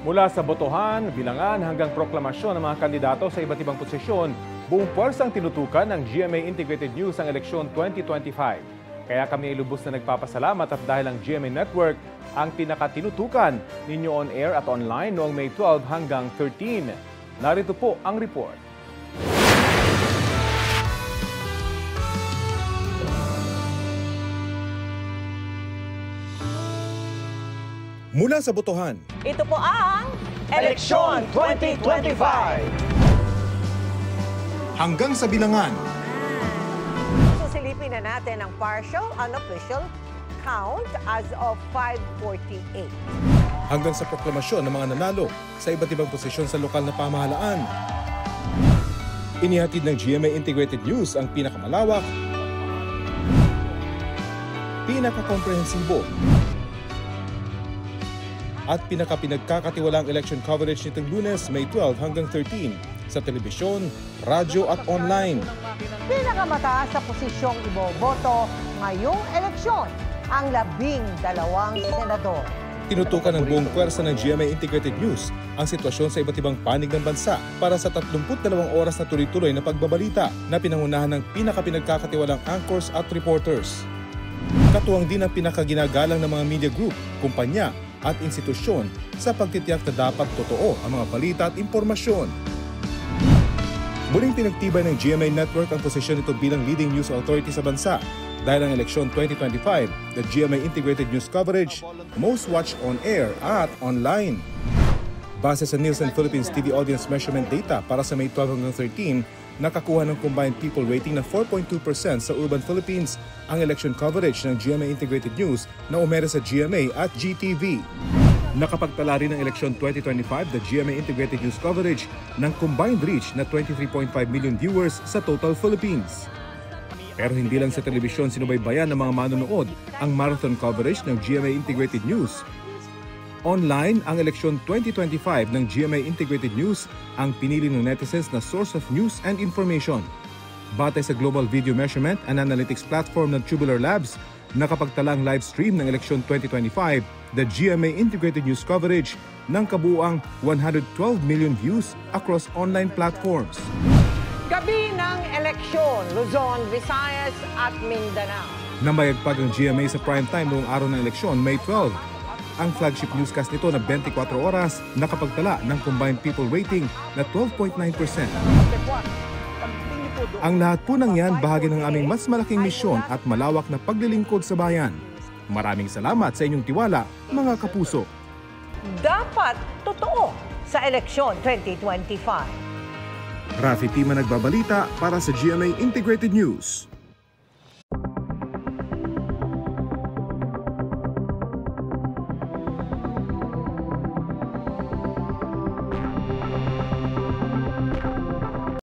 Mula sa botohan, bilangan hanggang proklamasyon ng mga kandidato sa iba't ibang posisyon, buong puwersang tinutukan ng GMA Integrated News ang eleksyon 2025. Kaya kami ay lubos na nagpapasalamat at dahil ang GMA Network ang pinakatinutukan ninyo on air at online noong May 12 hanggang 13. Narito po ang report. Mula sa botohan, ito po ang Eleksyon 2025! hanggang sa bilangan, Susilipin na natin ang partial, unofficial count as of 5:48. hanggang sa proklamasyon ng mga nanalo sa iba't ibang posisyon sa lokal na pamahalaan. Inihatid ng GMA Integrated News ang pinakamalawak, pinakakomprehensibo, at pinagkakatiwalang election coverage nitong Lunes, May 12 hanggang 13 sa telebisyon, radyo at online. Pinakamataas sa posisyong iboboto ngayong eleksyon ang 12 senador. Tinutukan ng buong pwersa ng GMA Integrated News ang sitwasyon sa iba't ibang panig ng bansa para sa 32 oras na tuloy-tuloy na pagbabalita na pinangunahan ng pinagkakatiwalang anchors at reporters. Katuwang din ang pinakaginagalang ng mga media group, kumpanya at institusyon sa pagtitiyak na dapat totoo ang mga balita at impormasyon. Muling pinagtibay ng GMA Network ang posisyon nito bilang leading news authority sa bansa dahil ang eleksyon 2025, the GMA Integrated News Coverage, most watched on air at online. Base sa Nielsen Philippines TV Audience Measurement Data para sa May 12 hanggang 13, nakakuha ng combined people rating na 4.2% sa urban Philippines ang election coverage ng GMA Integrated News na umere sa GMA at GTV. Nakapagtala rin ng eleksyon 2025 the GMA Integrated News coverage ng combined reach na 23.5 million viewers sa total Philippines. Pero hindi lang sa telebisyon sinubaybayan ng mga manonood ang marathon coverage ng GMA Integrated News. Online, ang eleksyon 2025 ng GMA Integrated News ang pinili ng netizens na source of news and information. Batay sa Global Video Measurement and Analytics Platform ng Tubular Labs, nakapagtalang live stream ng eleksyon 2025, the GMA Integrated News coverage ng kabuuang 112 million views across online platforms. Gabi ng eleksyon, Luzon, Visayas at Mindanao. Namayagpag ang GMA sa prime time noong araw ng eleksyon, May 12. Ang flagship newscast nito na 24 oras nakapagtala ng combined people rating na 12.9%. Ang lahat po ng yan bahagi ng aming mas malaking misyon at malawak na paglilingkod sa bayan. Maraming salamat sa inyong tiwala, mga kapuso. Dapat totoo sa eleksyon 2025. Rafi Tima nagbabalita para sa GMA Integrated News.